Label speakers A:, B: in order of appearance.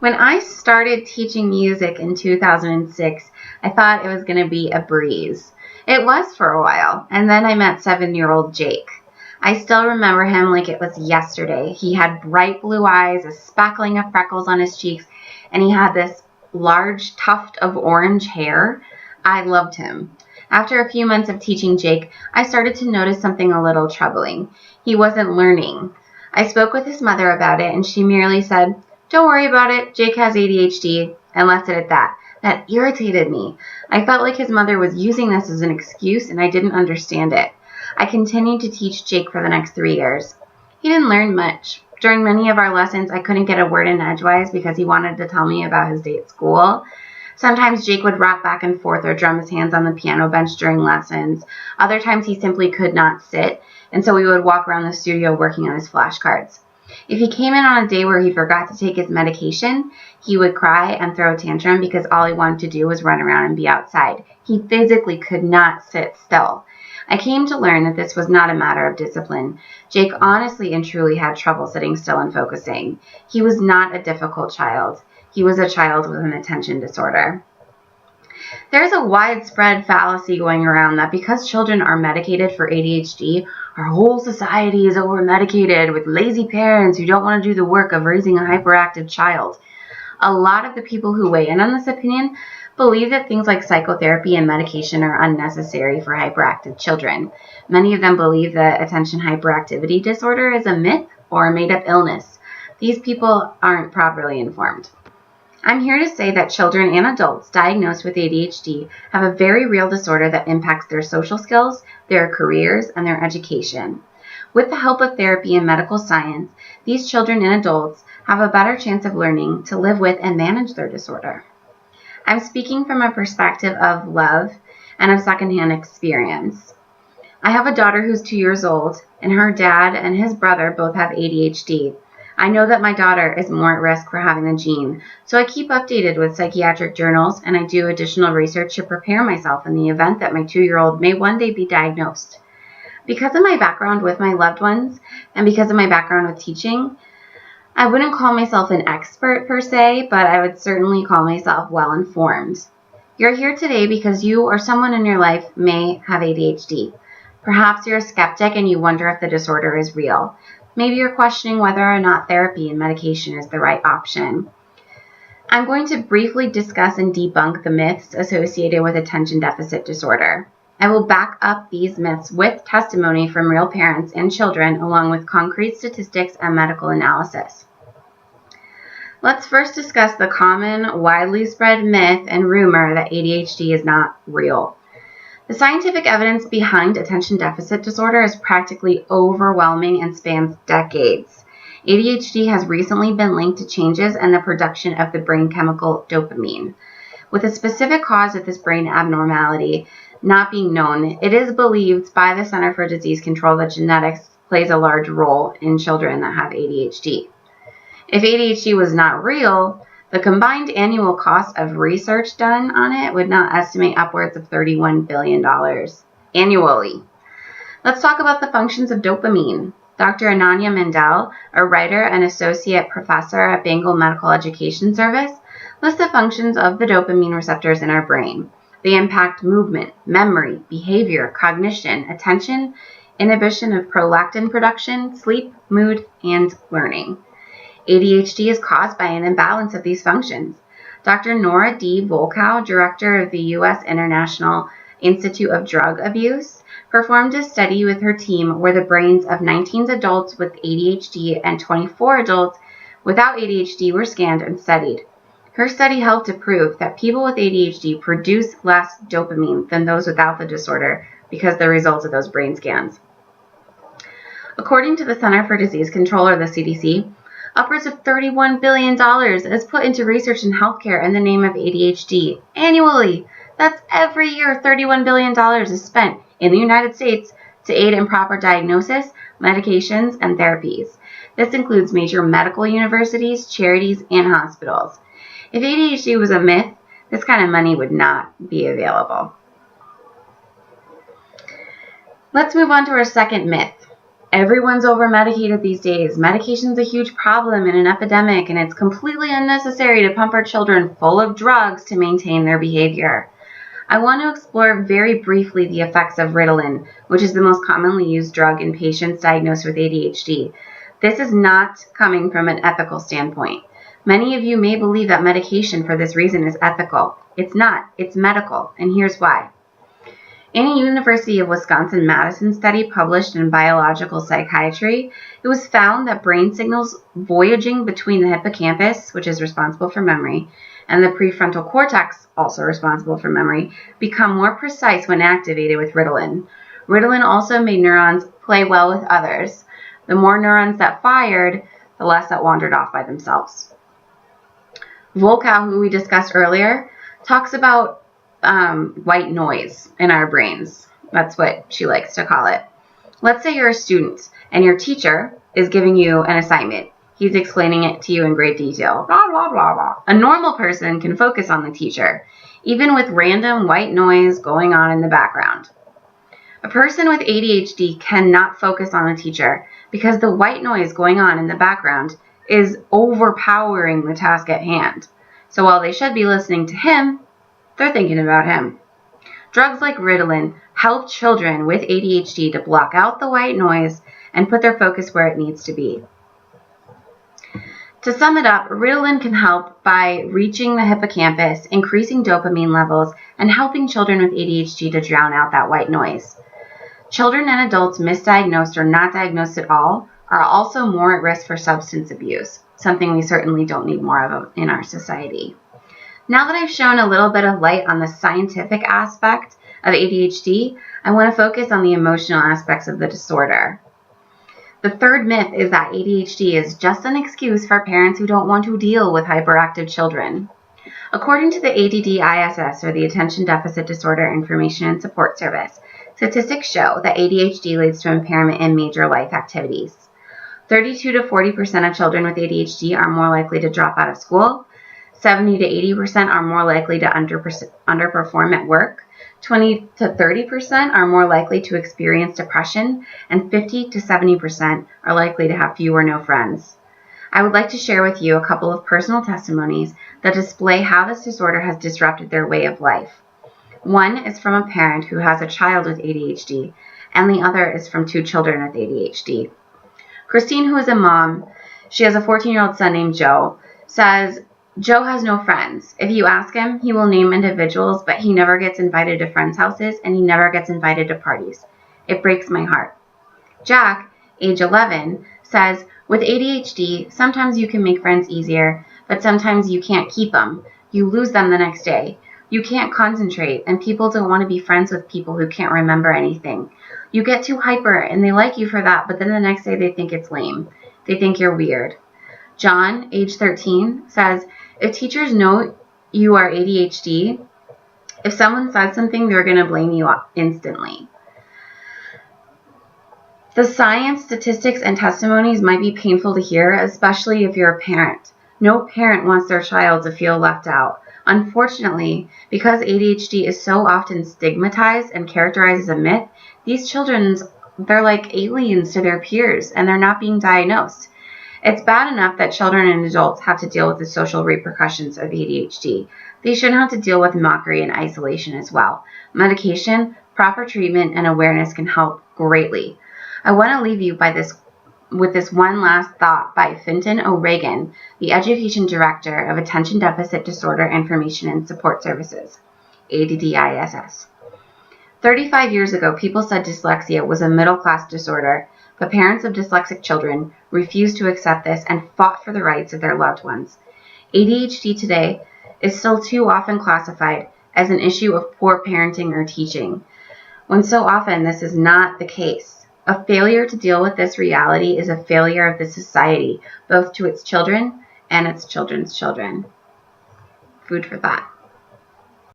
A: When I started teaching music in 2006, I thought it was going to be a breeze. It was for a while, and then I met 7-year-old Jake. I still remember him like it was yesterday. He had bright blue eyes, a speckling of freckles on his cheeks, and he had this large tuft of orange hair. I loved him. After a few months of teaching Jake, I started to notice something a little troubling. He wasn't learning. I spoke with his mother about it, and she merely said, "Don't worry about it. Jake has ADHD," and left it at that. That irritated me. I felt like his mother was using this as an excuse, and I didn't understand it. I continued to teach Jake for the next 3 years. He didn't learn much. During many of our lessons, I couldn't get a word in edgewise because he wanted to tell me about his day at school. Sometimes Jake would rock back and forth or drum his hands on the piano bench during lessons. Other times he simply could not sit, and so we would walk around the studio working on his flashcards. If he came in on a day where he forgot to take his medication, he would cry and throw a tantrum because all he wanted to do was run around and be outside. He physically could not sit still. I came to learn that this was not a matter of discipline. Jake honestly and truly had trouble sitting still and focusing. He was not a difficult child. He was a child with an attention disorder. There's a widespread fallacy going around that because children are medicated for ADHD, our whole society is over-medicated with lazy parents who don't want to do the work of raising a hyperactive child. A lot of the people who weigh in on this opinion believe that things like psychotherapy and medication are unnecessary for hyperactive children. Many of them believe that attention hyperactivity disorder is a myth or a made-up illness. These people aren't properly informed. I'm here to say that children and adults diagnosed with ADHD have a very real disorder that impacts their social skills, their careers, and their education. With the help of therapy and medical science, these children and adults have a better chance of learning to live with and manage their disorder. I'm speaking from a perspective of love and of secondhand experience. I have a daughter who's 2 years old, and her dad and his brother both have ADHD. I know that my daughter is more at risk for having the gene, so I keep updated with psychiatric journals and I do additional research to prepare myself in the event that my 2-year-old may one day be diagnosed. Because of my background with my loved ones and because of my background with teaching, I wouldn't call myself an expert per se, but I would certainly call myself well informed. You're here today because you or someone in your life may have ADHD. Perhaps you're a skeptic and you wonder if the disorder is real. Maybe you're questioning whether or not therapy and medication is the right option. I'm going to briefly discuss and debunk the myths associated with attention deficit disorder. I will back up these myths with testimony from real parents and children, along with concrete statistics and medical analysis. Let's first discuss the common, widely spread myth and rumor that ADHD is not real. The scientific evidence behind attention deficit disorder is practically overwhelming and spans decades. ADHD has recently been linked to changes in the production of the brain chemical dopamine. With a specific cause of this brain abnormality not being known, it is believed by the Center for Disease Control that genetics plays a large role in children that have ADHD. If ADHD was not real, the combined annual cost of research done on it would now estimate upwards of $31 billion annually. Let's talk about the functions of dopamine. Dr. Ananya Mandel, a writer and associate professor at Bengal Medical Education Service, lists the functions of the dopamine receptors in our brain. They impact movement, memory, behavior, cognition, attention, inhibition of prolactin production, sleep, mood, and learning. ADHD is caused by an imbalance of these functions. Dr. Nora D. Volkow, director of the U.S. International Institute of Drug Abuse, performed a study with her team where the brains of 19 adults with ADHD and 24 adults without ADHD were scanned and studied. Her study helped to prove that people with ADHD produce less dopamine than those without the disorder because of the results of those brain scans. According to the Center for Disease Control, or the CDC, upwards of $31 billion is put into research in healthcare in the name of ADHD annually. That's every year $31 billion is spent in the United States to aid in proper diagnosis, medications, and therapies. This includes major medical universities, charities, and hospitals. If ADHD was a myth, this kind of money would not be available. Let's move on to our second myth. Everyone's over-medicated these days. Medication's a huge problem in an epidemic, and it's completely unnecessary to pump our children full of drugs to maintain their behavior. I want to explore very briefly the effects of Ritalin, which is the most commonly used drug in patients diagnosed with ADHD. This is not coming from an ethical standpoint. Many of you may believe that medication for this reason is ethical. It's not. It's medical, and here's why. In a University of Wisconsin-Madison study published in Biological Psychiatry, it was found that brain signals voyaging between the hippocampus, which is responsible for memory, and the prefrontal cortex, also responsible for memory, become more precise when activated with Ritalin. Ritalin also made neurons play well with others. The more neurons that fired, the less that wandered off by themselves. Volkow, who we discussed earlier, talks about white noise in our brains. That's what she likes to call it. Let's say you're a student and your teacher is giving you an assignment. He's explaining it to you in great detail. Blah, blah, blah, blah. A normal person can focus on the teacher, even with random white noise going on in the background. A person with ADHD cannot focus on the teacher because the white noise going on in the background is overpowering the task at hand. So while they should be listening to him, they're thinking about him. Drugs like Ritalin help children with ADHD to block out the white noise and put their focus where it needs to be. To sum it up, Ritalin can help by reaching the hippocampus, increasing dopamine levels, and helping children with ADHD to drown out that white noise. Children and adults misdiagnosed or not diagnosed at all are also more at risk for substance abuse, something we certainly don't need more of in our society. Now that I've shown a little bit of light on the scientific aspect of ADHD, I want to focus on the emotional aspects of the disorder. The third myth is that ADHD is just an excuse for parents who don't want to deal with hyperactive children. According to the Adhd, or the Attention Deficit Disorder Information and Support Service, statistics show that ADHD leads to impairment in major life activities. 32 to 40% of children with ADHD are more likely to drop out of school. 70 to 80% are more likely to underperform at work. 20 to 30% are more likely to experience depression, and 50 to 70% are likely to have few or no friends. I would like to share with you a couple of personal testimonies that display how this disorder has disrupted their way of life. One is from a parent who has a child with ADHD, and the other is from two children with ADHD. Christine, who is a mom, she has a 14-year-old son named Joe, says, Joe has no friends. If you ask him, he will name individuals, but he never gets invited to friends' houses and he never gets invited to parties. It breaks my heart. Jack, age 11, says, with ADHD, sometimes you can make friends easier, but sometimes you can't keep them. You lose them the next day. You can't concentrate, and people don't want to be friends with people who can't remember anything. You get too hyper, and they like you for that, but then the next day they think it's lame. They think you're weird. John, age 13, says, if teachers know you are ADHD, if someone says something, they're going to blame you instantly. The science, statistics, and testimonies might be painful to hear, especially if you're a parent. No parent wants their child to feel left out. Unfortunately, because ADHD is so often stigmatized and characterized as a myth, these children, they're like aliens to their peers, and they're not being diagnosed. It's bad enough that children and adults have to deal with the social repercussions of ADHD. They shouldn't have to deal with mockery and isolation as well. Medication, proper treatment, and awareness can help greatly. I want to leave you with this one last thought by Fintan O'Regan, the Education Director of Attention Deficit Disorder Information and Support Services, ADDISS. 35 years ago, people said dyslexia was a middle-class disorder, but parents of dyslexic children refused to accept this and fought for the rights of their loved ones. ADHD today is still too often classified as an issue of poor parenting or teaching, when so often this is not the case. A failure to deal with this reality is a failure of the society, both to its children and its children's children. Food for thought.